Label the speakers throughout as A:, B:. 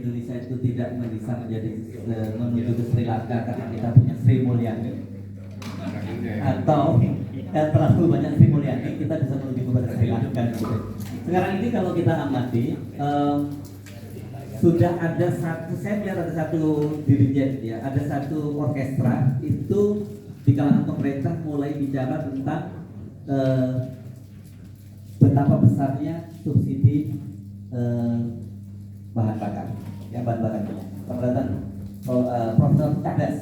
A: Indonesia itu tidak bisa menjadi menuju ke Sri Lanka karena kita punya Sri Mulyani, atau terlalu banyak Sri Mulyani kita bisa menuju kepada Sri Lanka gitu. Sekarang ini kalau kita amati sudah ada satu, saya lihat ada satu dirijen ya, ada satu orkestra itu di kalangan pemerintah mulai bicara tentang betapa besarnya subsidi bahan bakar, ya bahan bakar pemerintahan Profesor Cadas.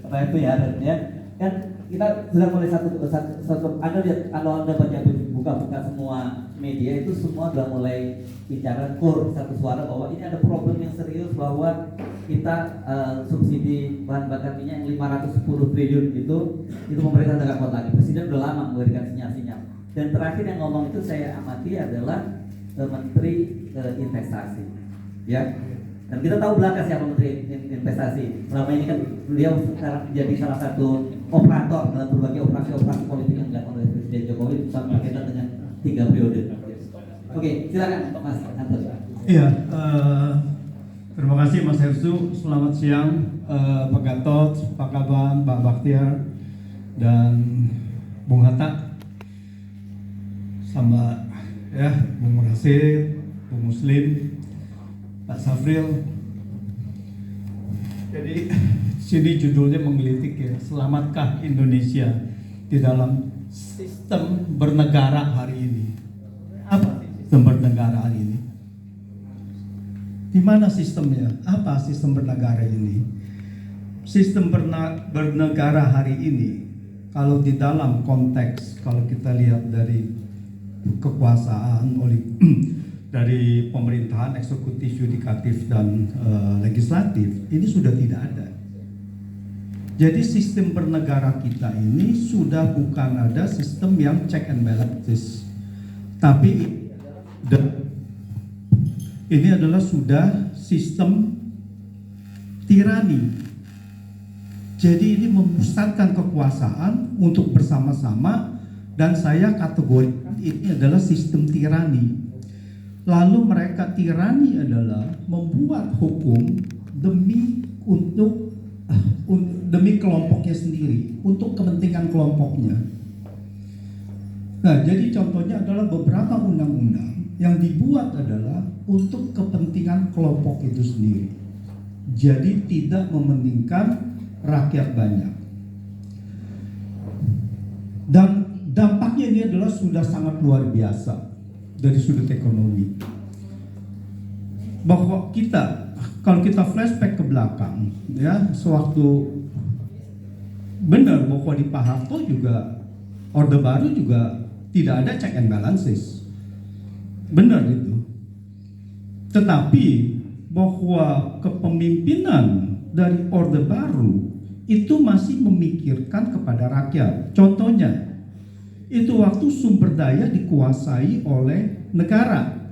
A: Apa itu ya kan kita sudah mulai satu Anda lihat, kalau Anda buka semua media itu semua sudah mulai bicara satu suara bahwa ini ada problem yang serius, bahwa kita subsidi bahan bakar minyak yang 510 triliun itu pemerintah tidak kuat lagi. Presiden udah lama memberikan sinyal-sinyal. Dan terakhir yang ngomong itu saya amati adalah Menteri Investasi, ya. Dan kita tahu belakang siapa Menteri Investasi. Selama ini kan beliau sekarang menjadi salah satu operator dalam berbagai operasi politik yang dilakukan oleh Presiden Jokowi sampai kita dengan 3 periode. Oke, silakan Mas Anton.
B: Iya, terima kasih Mas Hersu. Selamat siang Pak Gatot, Pak Kaban, Pak Baktiar, dan Bung Hatta, sama ya Bung Rasid, Bung Muslim, Pak Safril. Jadi sini judulnya menggelitik ya, selamatkah Indonesia di dalam sistem bernegara hari ini? Apa sistem bernegara hari ini? Di mana sistemnya? Apa sistem bernegara ini? Sistem bernegara hari ini, kalau di dalam konteks, kalau kita lihat dari kekuasaan dari pemerintahan, eksekutif, yudikatif, dan legislatif, ini sudah tidak ada. Jadi sistem bernegara kita ini sudah bukan ada sistem yang check and balances, tapi ini adalah sudah sistem tirani. Jadi ini memusatkan kekuasaan untuk bersama-sama, dan saya kategorikan ini adalah sistem tirani. Lalu mereka tirani adalah membuat hukum demi kelompoknya sendiri, untuk kepentingan kelompoknya. Nah, jadi contohnya adalah beberapa undang-undang yang dibuat adalah untuk kepentingan kelompok itu sendiri. Jadi tidak mementingkan rakyat banyak. Dan dampaknya ini adalah sudah sangat luar biasa dari sudut ekonomi. Bahwa kalau kita flashback ke belakang, ya, sewaktu benar bahwa di Pak Harto juga Orde Baru juga tidak ada check and balances, benar itu. Tetapi bahwa kepemimpinan dari Orde Baru itu masih memikirkan kepada rakyat. Contohnya, itu waktu sumber daya dikuasai oleh negara.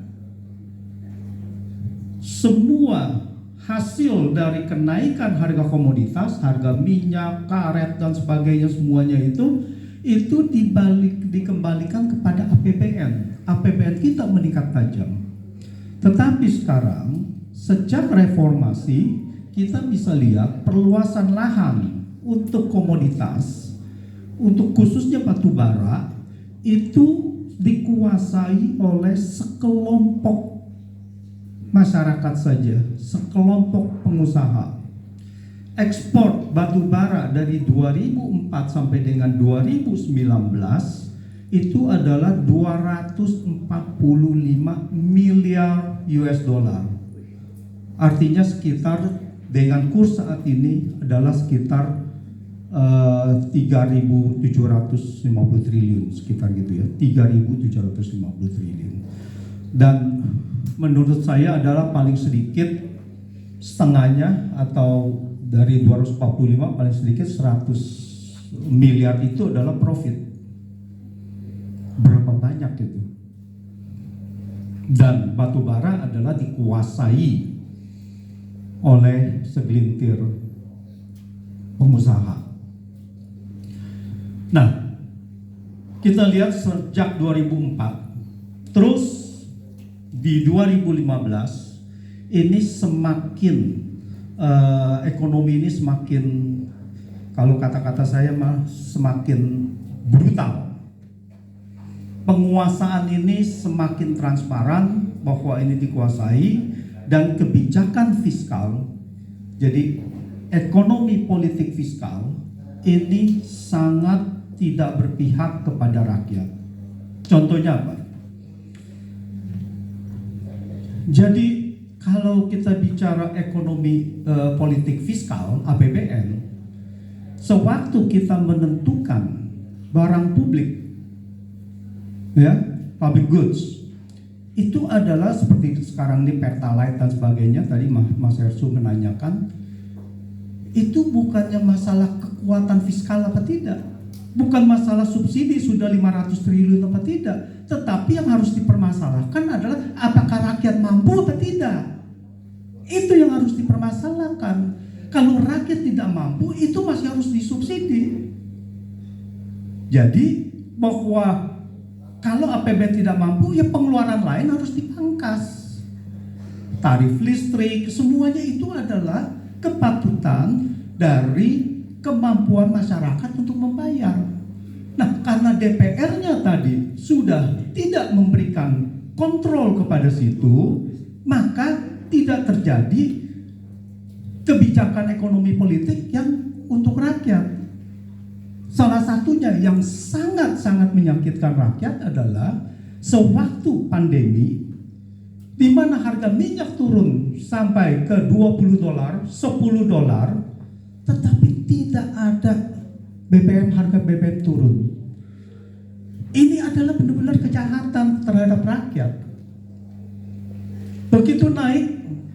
B: Semua hasil dari kenaikan harga komoditas, harga minyak, karet, dan sebagainya, semuanya itu dikembalikan kepada APBN. APBN kita meningkat tajam. Tetapi sekarang, sejak reformasi, kita bisa lihat perluasan lahan untuk komoditas, untuk khususnya batu bara, itu dikuasai oleh sekelompok masyarakat saja, sekelompok pengusaha. Ekspor batu bara dari 2004 sampai dengan 2019 itu adalah 245 miliar US dollar. Artinya sekitar dengan kurs saat ini adalah sekitar 3.750 triliun, sekitar gitu ya, 3.750 triliun. Dan menurut saya adalah paling sedikit setengahnya, atau dari 245 paling sedikit 100 miliar itu adalah profit. Berapa banyak itu? Dan batu bara adalah dikuasai oleh segelintir pengusaha. Nah, kita lihat sejak 2004, terus di 2015 ini semakin ekonomi ini semakin, kalau kata-kata saya mah, semakin brutal. Penguasaan ini semakin transparan bahwa ini dikuasai, dan kebijakan fiskal, jadi ekonomi politik fiskal ini sangat tidak berpihak kepada rakyat. Contohnya apa? Jadi kalau kita bicara ekonomi politik fiskal APBN, sewaktu kita menentukan barang publik, ya, public goods, itu adalah seperti sekarang ini Pertalite dan sebagainya. Tadi Mas Hersu menanyakan, itu bukannya masalah kekuatan fiskal apa tidak, bukan masalah subsidi sudah 500 triliun apa tidak, tetapi yang harus dipermasalahkan adalah apakah rakyat mampu atau tidak. Itu yang harus dipermasalahkan. Kalau rakyat tidak mampu, itu masih harus disubsidi. Jadi bahwa kalau APBN tidak mampu, ya pengeluaran lain harus dipangkas. Tarif listrik, semuanya itu adalah kepatutan dari kemampuan masyarakat untuk membayar. Nah, karena DPR-nya tadi sudah tidak memberikan kontrol kepada situ, maka tidak terjadi kebijakan ekonomi politik yang untuk rakyat. Salah satunya yang sangat-sangat menyakitkan rakyat adalah sewaktu pandemi, di mana harga minyak turun sampai ke $20, $10, tetapi tidak ada harga BBM turun. Ini adalah benar-benar kejahatan terhadap rakyat. Begitu naik,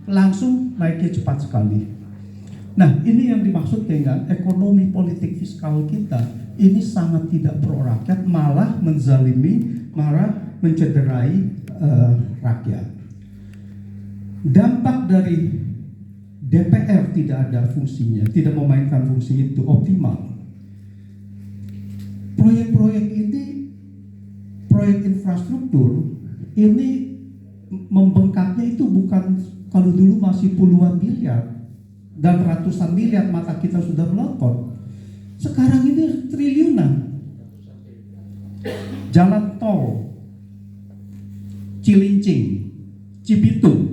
B: langsung naiknya cepat sekali. Nah, ini yang dimaksud dengan ekonomi politik fiskal kita. Ini sangat tidak pro rakyat, malah menzalimi, malah mencederai rakyat. Dampak dari DPR tidak ada fungsinya, tidak memainkan fungsi itu optimal. Proyek-proyek ini, proyek infrastruktur ini membengkaknya itu bukan, kalau dulu masih puluhan miliar dan ratusan miliar mata kita sudah melotot. Sekarang ini triliunan. Jalan tol Cilincing, Cibitung,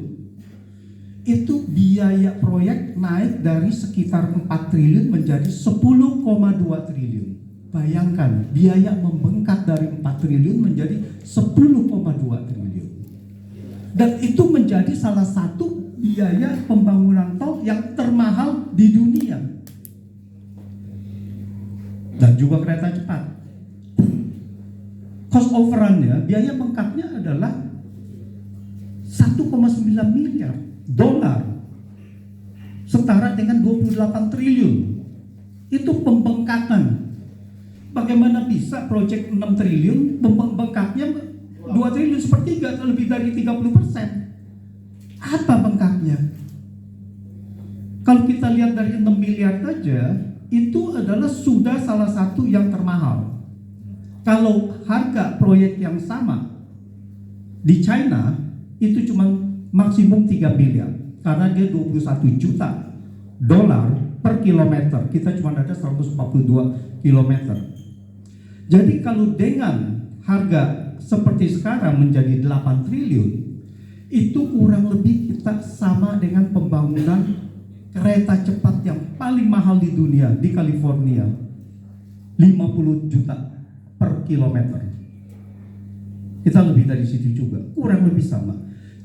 B: itu biaya proyek naik dari sekitar 4 triliun menjadi 10,2 triliun. Bayangkan, biaya membengkak dari 4 triliun menjadi 10,2 triliun. Dan itu menjadi salah satu biaya pembangunan tol yang termahal di dunia. Dan juga kereta cepat. Cost overrun-nya, biaya bengkaknya adalah 1,9 miliar dolar, setara dengan 28 triliun. Itu pembengkakan. Bagaimana bisa proyek 6 triliun bengkaknya 2 triliun, sepertiga, lebih dari 30%. Apa bengkaknya? Kalau kita lihat dari 6 miliar saja, itu adalah sudah salah satu yang termahal. Kalau harga proyek yang sama di China itu cuma maksimum 3 miliar, karena dia 21 juta dolar per kilometer. Kita cuma ada 142 kilometer. Jadi kalau dengan harga seperti sekarang menjadi 8 triliun, itu kurang lebih kita sama dengan pembangunan kereta cepat yang paling mahal di dunia di California, 50 juta per kilometer. Kita lebih dari situ juga, kurang lebih sama.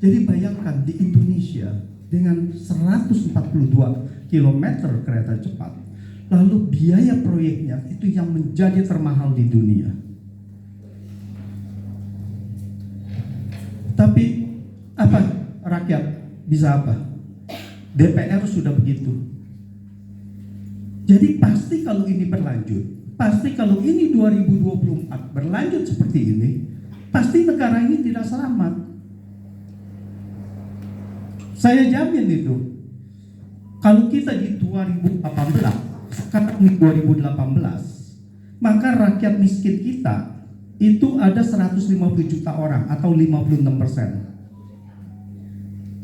B: Jadi bayangkan di Indonesia dengan 142 kilometer kereta cepat, lalu biaya proyeknya itu yang menjadi termahal di dunia. Tapi apa rakyat bisa apa? DPR sudah begitu. Jadi pasti kalau ini berlanjut, pasti kalau ini 2024 berlanjut seperti ini, pasti negara ini tidak selamat. Saya jamin itu. Kalau kita di 2018, sekarang 2018, maka rakyat miskin kita itu ada 150 juta orang atau 56%.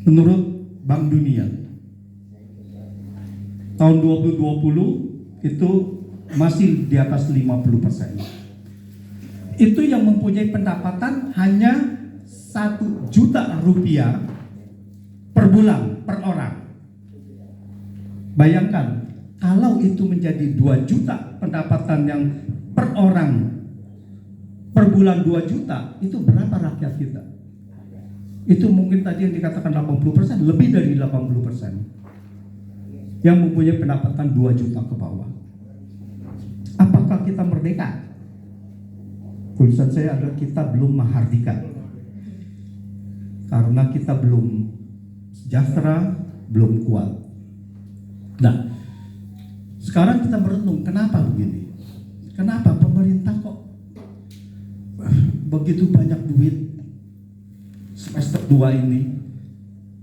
B: menurut Bank Dunia tahun 2020 itu masih di atas 50%. Itu yang mempunyai pendapatan hanya 1 juta rupiah per bulan per orang. Bayangkan kalau itu menjadi 2 juta pendapatan yang per orang per bulan 2 juta, itu berapa rakyat kita? Itu mungkin tadi yang dikatakan 80%, lebih dari 80% yang mempunyai pendapatan 2 juta ke bawah. Apakah kita merdeka? Tulisan saya adalah kita belum mahardika. Karena kita belum sejahtera, belum kuat. Nah, sekarang kita merenung, kenapa begini? Kenapa pemerintah kok begitu banyak duit semester 2 ini,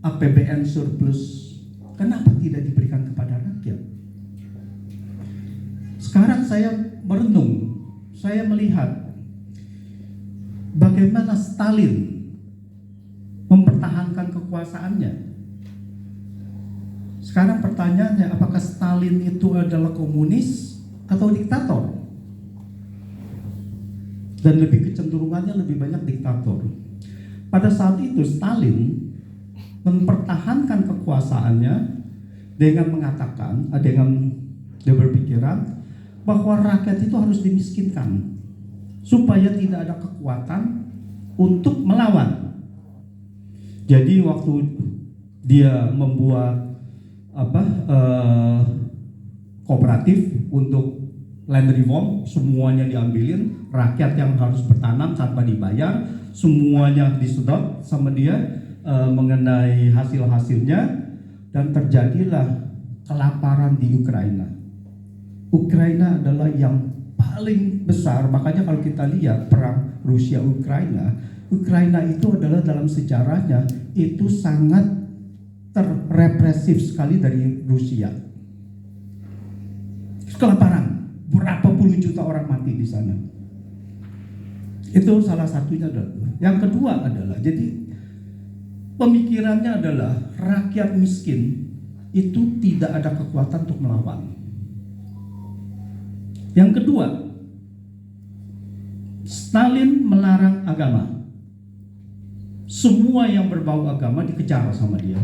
B: APBN surplus, kenapa tidak diberikan kepada rakyat? Sekarang saya merenung, saya melihat bagaimana Stalin mempertahankan kekuasaannya. Sekarang pertanyaannya, apakah Stalin itu adalah komunis atau diktator? Dan lebih kecenderungannya lebih banyak diktator. Pada saat itu Stalin mempertahankan kekuasaannya dengan mengatakan, dengan dia berpikiran bahwa rakyat itu harus dimiskinkan supaya tidak ada kekuatan untuk melawan. Jadi waktu dia membuat kooperatif untuk land reform, semuanya diambilin, rakyat yang harus bertanam tanpa dibayar, semuanya disedot sama dia mengenai hasil-hasilnya, dan terjadilah kelaparan di Ukraina. Ukraina adalah yang paling besar, makanya kalau kita lihat perang Rusia-Ukraina, Ukraina itu adalah dalam sejarahnya itu sangat terrepresif sekali dari Rusia. Kelaparan, berapa puluh juta orang mati di sana. Itu salah satunya adalah. Yang kedua adalah, jadi pemikirannya adalah rakyat miskin itu tidak ada kekuatan untuk melawan. Yang kedua, Stalin melarang agama. Semua yang berbau agama dikejar sama dia.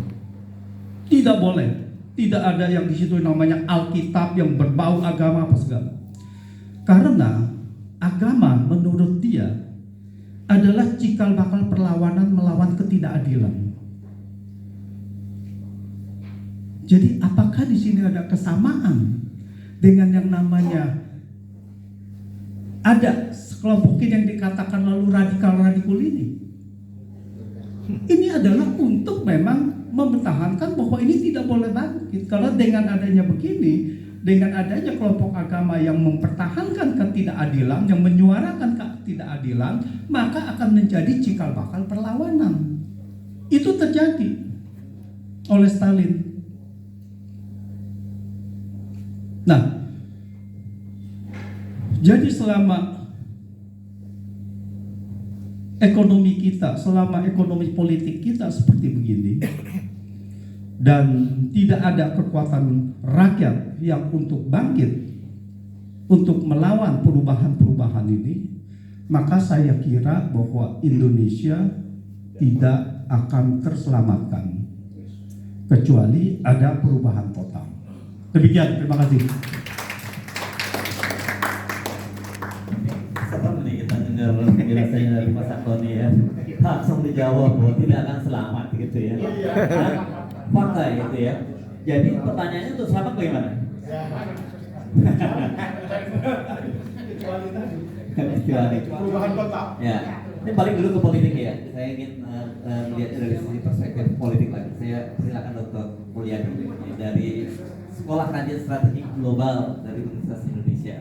B: Tidak boleh. Tidak ada yang di situ namanya Alkitab yang berbau agama apa segala. Karena agama menurut dia adalah cikal bakal perlawanan melawan ketidakadilan. Jadi apakah di sini ada kesamaan dengan yang namanya ada sekelompok yang dikatakan lalu radikal-radikal ini? Ini adalah untuk memang mempertahankan bahwa ini tidak boleh bangkit. Kalau dengan adanya begini, dengan adanya kelompok agama yang mempertahankan ketidakadilan, yang menyuarakan ketidakadilan, maka akan menjadi cikal bakal perlawanan. Itu terjadi oleh Stalin. Nah, jadi selama ekonomi kita, selama ekonomi politik kita seperti begini, dan tidak ada kekuatan rakyat yang untuk bangkit untuk melawan perubahan-perubahan ini, maka saya kira bahwa Indonesia tidak akan terselamatkan kecuali ada perubahan total. Demikian, terima kasih.
A: Seperti ini kita dengar penjelasannya dari Mas Antoni ya, langsung dijawab bahwa tidak akan selamat gitu ya. Fakta itu ya. Jadi pertanyaannya untuk selamat bagaimana?
C: Perubahan kota.
A: Ya, ini balik dulu ke politik ya. Saya ingin melihat dari sisi perspektif politik lagi. Saya silakan Dr. Mulyadi dari Sekolah Kajian Strategi Global dari Universitas Indonesia.